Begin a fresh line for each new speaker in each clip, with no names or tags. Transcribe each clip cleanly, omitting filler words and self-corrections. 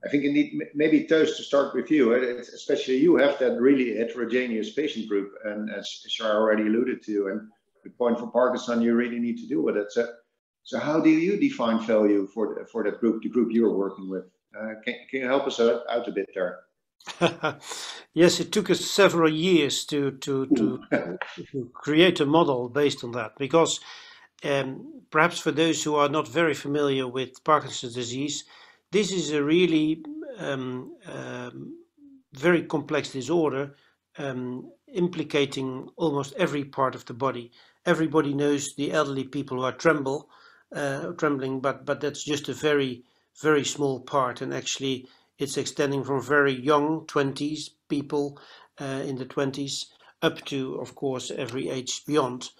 I think indeed, maybe Teus, to start with you, especially you have that really heterogeneous patient group, and as Shar already alluded to, and the point for Parkinson, you really need to do with it. So how do you define value for that group, the group you're working with? Can you help us out a bit there?
Yes, it took us several years to create a model based on that, because perhaps for those who are not very familiar with Parkinson's disease, this is a really very complex disorder, implicating almost every part of the body. Everybody knows the elderly people who are trembling, but that's just a very, very small part, and actually it's extending from very young 20s people in the 20s up to, of course, every age beyond.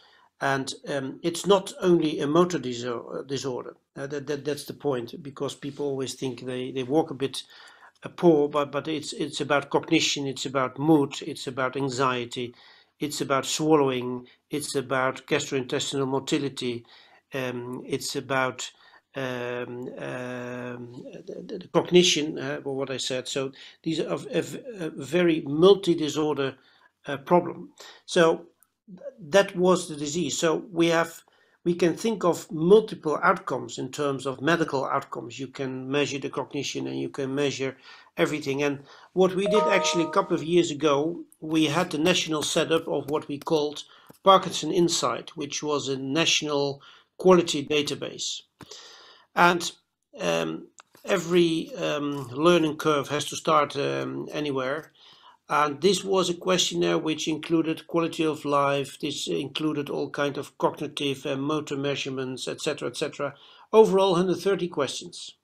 And it's not only a motor disorder. That's the point, because people always think they walk a bit poor, but it's about cognition, it's about mood, it's about anxiety, it's about swallowing, it's about gastrointestinal motility, it's about the cognition, or what I said. So these are a very multi-disorder problem. So that was the disease. So we can think of multiple outcomes in terms of medical outcomes. You can measure the cognition and you can measure everything. And what we did actually a couple of years ago, we had the national setup of what we called Parkinson Insight, which was a national quality database. And every learning curve has to start anywhere. And this was a questionnaire which included quality of life. This included all kinds of cognitive and motor measurements, etc., etc. Overall, 130 questions.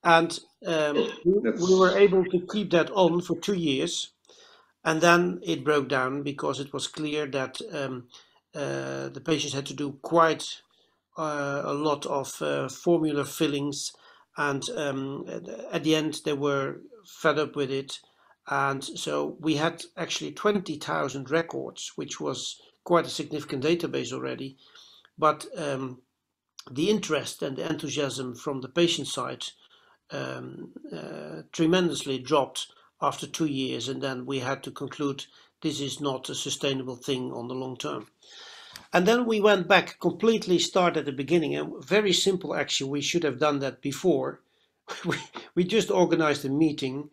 And we were able to keep that on for 2 years. And then it broke down because it was clear that the patients had to do quite a lot of formula fillings. And at the end, they were fed up with it. And so we had actually 20,000 records, which was quite a significant database already. But the interest and the enthusiasm from the patient side tremendously dropped after 2 years. And then we had to conclude this is not a sustainable thing on the long term. And then we went back, completely started at the beginning. And very simple, actually, we should have done that before. We just organized a meeting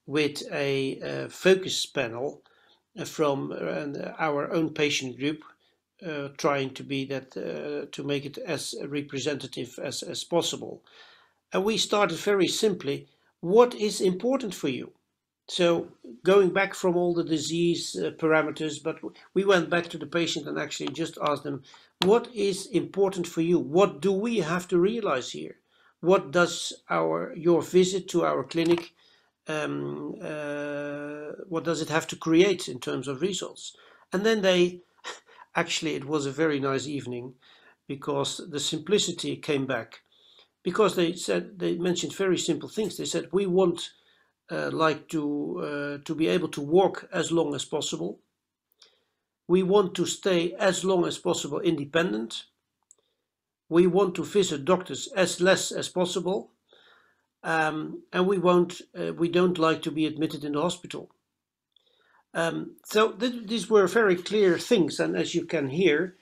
with a focus panel from our own patient group, trying to be that to make it as representative as possible. And we started very simply, what is important for you? So going back from all the disease parameters, but we went back to the patient and actually just asked them, what is important for you? What do we have to realize here? What does your visit to our clinic, what does it have to create in terms of results? And then actually it was a very nice evening, because the simplicity came back, because they mentioned very simple things. They said, we want to be able to walk as long as possible. We want to stay as long as possible independent. We want to visit doctors as less as possible. And we don't like to be admitted in the hospital. So these were very clear things, and as you can hear,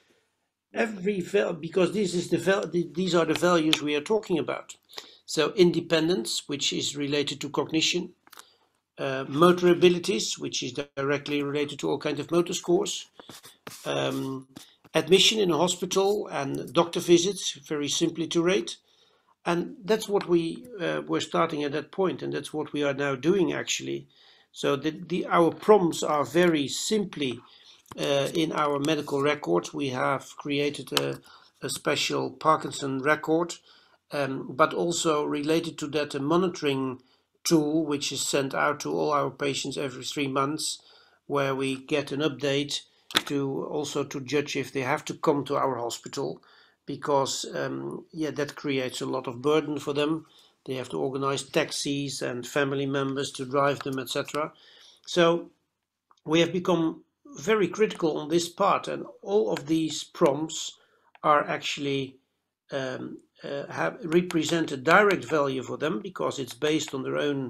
because these are the values we are talking about. So independence, which is related to cognition, motor abilities, which is directly related to all kinds of motor scores, admission in a hospital and doctor visits, very simply to rate. And that's what we were starting at that point, and that's what we are now doing actually. So our prompts are very simply in our medical records. We have created a special Parkinson record, but also related to that a monitoring tool which is sent out to all our patients every 3 months, where we get an update to judge if they have to come to our hospital, because that creates a lot of burden for them. They have to organize taxis and family members to drive them, etc. So we have become very critical on this part, and all of these prompts are actually represent a direct value for them because it's based on their own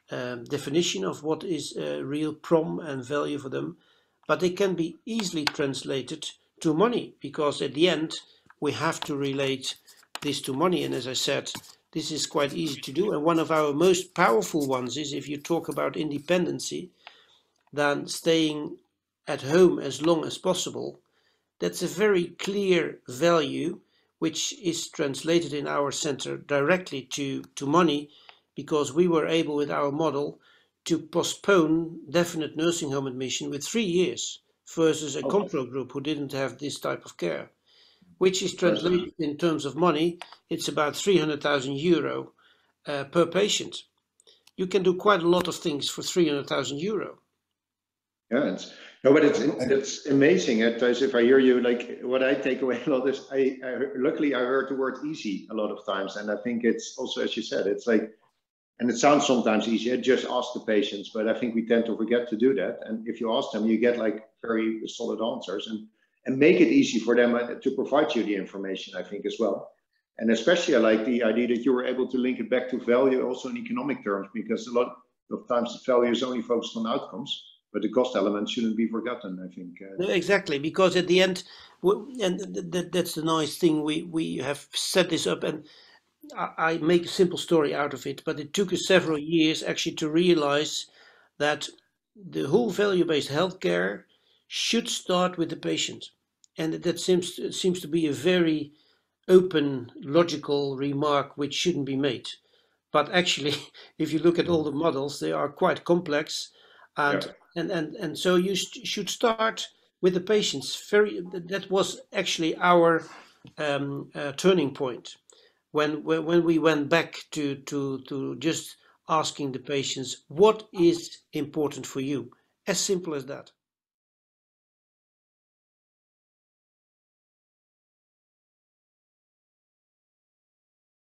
definition of what is real prom and value for them, but they can be easily translated to money because at the end we have to relate this to money. And as I said, this is quite easy to do. And one of our most powerful ones is if you talk about independency, then staying at home as long as possible. That's a very clear value which is translated in our center directly to money, because we were able with our model to postpone definite nursing home admission with 3 years versus a control group who didn't have this type of care, which is translated in terms of money. It's about 300,000 euro per patient. You can do quite a lot of things for 300,000 euro.
Yeah, but it's amazing. At times, if I hear you, like what I take away a lot is, luckily I heard the word easy a lot of times, and I think it's also, as you said, it's like, and it sounds sometimes easier, just ask the patients, but I think we tend to forget to do that. And if you ask them, you get like very solid answers, and make it easy for them to provide you the information, I think, as well. And especially I like the idea that you were able to link it back to value also in economic terms, because a lot of times the value is only focused on outcomes. But the cost element shouldn't be forgotten, I think.
No, exactly, because at the end, and that's the nice thing, we have set this up, and I make a simple story out of it, but it took us several years actually to realize that the whole value-based healthcare should start with the patient. And that seems to be a very open, logical remark which shouldn't be made. But actually, if you look at all the models, they are quite complex. And so you should start with the patients. That was actually our turning point when we went back to just asking the patients what is important for you. As simple as that.